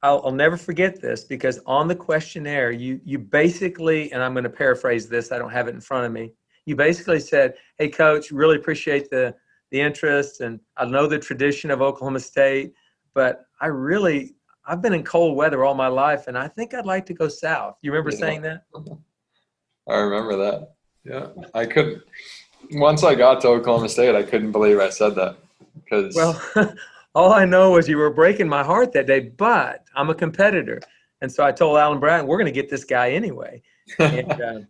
I'll never forget this, because on the questionnaire, you basically, and I'm going to paraphrase this, I don't have it in front of me. You basically said, "Hey, Coach, really appreciate the interest, and I know the tradition of Oklahoma State, but I've been in cold weather all my life, and I think I'd like to go south." You remember saying that? I remember that. Yeah, I couldn't. Once I got to Oklahoma State, I couldn't believe I said that, because Well, all I know is you were breaking my heart that day, but I'm a competitor. And so I told Alan Bratton, we're going to get this guy anyway. And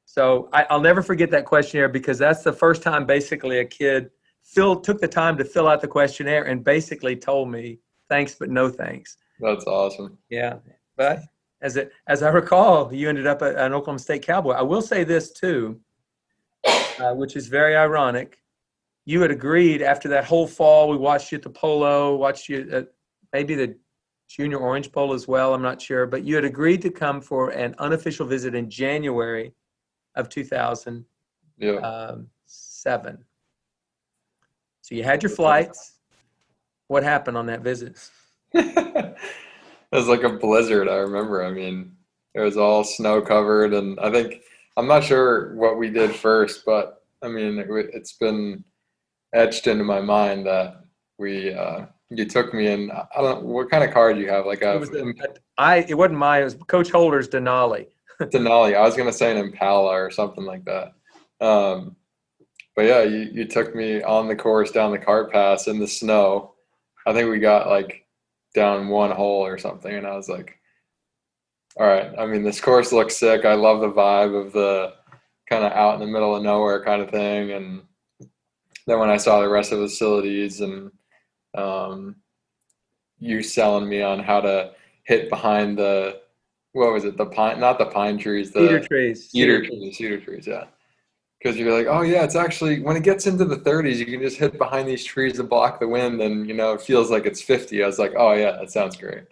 so I'll never forget that questionnaire, because that's the first time basically a kid took the time to fill out the questionnaire and basically told me thanks, but no thanks. That's awesome. Yeah. But as I recall, you ended up an Oklahoma State Cowboy. I will say this too, which is very ironic. You had agreed after that whole fall. We watched you at the polo, watched you at maybe the Junior Orange Bowl as well. I'm not sure, but you had agreed to come for an unofficial visit in January of 2007. So you had your flights. What happened on that visit? It was like a blizzard, I remember. I mean, it was all snow covered, and I'm not sure what we did first, but I mean, it's been etched into my mind that you took me in. I don't know what kind of car do you have, like It wasn't mine. It was Coach Holder's Denali. Denali. I was gonna say an Impala or something like that. But yeah, you took me on the course down the cart pass in the snow. I think we got like down one hole or something, and I was like, all right, I mean, this course looks sick. I love the vibe of the kind of out in the middle of nowhere kind of thing. And then when I saw the rest of the facilities, and you selling me on how to hit behind what was it? Not the pine trees, Cedar trees. Cedar trees, yeah. Because you're like, oh yeah, it's actually, when it gets into the 30s, you can just hit behind these trees to block the wind, and it feels like it's 50. I was like, oh yeah, that sounds great.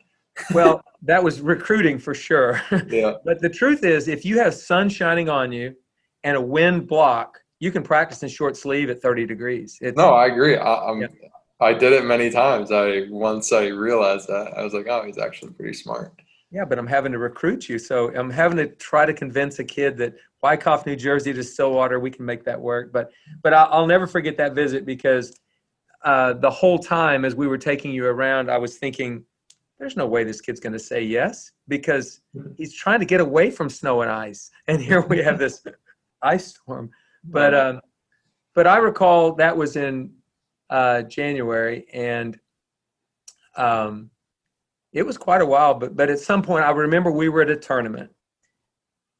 Well, that was recruiting for sure. Yeah. But the truth is, if you have sun shining on you and a wind block, you can practice in short sleeve at 30 degrees. No, I agree. I did it many times. Once I realized that, I was like, oh, he's actually pretty smart. Yeah, but I'm having to recruit you. So I'm having to try to convince a kid that Wyckoff, New Jersey to Stillwater, we can make that work. But I'll never forget that visit, because the whole time as we were taking you around, I was thinking, there's no way this kid's going to say yes, because he's trying to get away from snow and ice. And here we have this ice storm. But I recall that was in January, and it was quite a while, but at some point I remember we were at a tournament.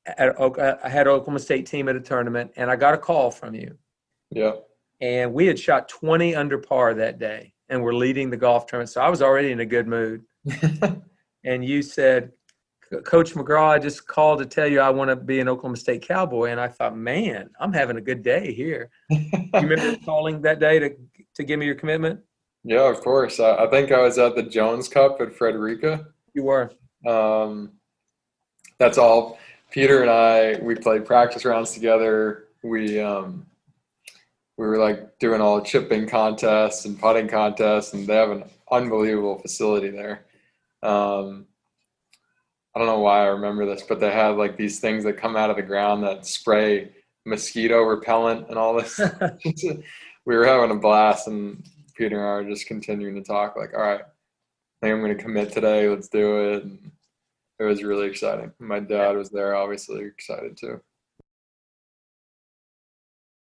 I had an Oklahoma State team at a tournament, and I got a call from you. Yeah. And we had shot 20 under par that day, and we're leading the golf tournament. So I was already in a good mood. And you said, Coach McGraw, I just called to tell you I want to be an Oklahoma State Cowboy. And I thought, man, I'm having a good day here. You remember calling that day to give me your commitment? Yeah, of course. I think I was at the Jones Cup at Frederica. You were. That's all. Peter and I, we played practice rounds together. We were like doing all chipping contests and putting contests, and they have an unbelievable facility there. I don't know why I remember this, but they had like these things that come out of the ground that spray mosquito repellent and all this. We were having a blast, and Peter and I were just continuing to talk like, all right, I think I'm going to commit today. Let's do it. And it was really exciting. My dad was there, obviously excited too.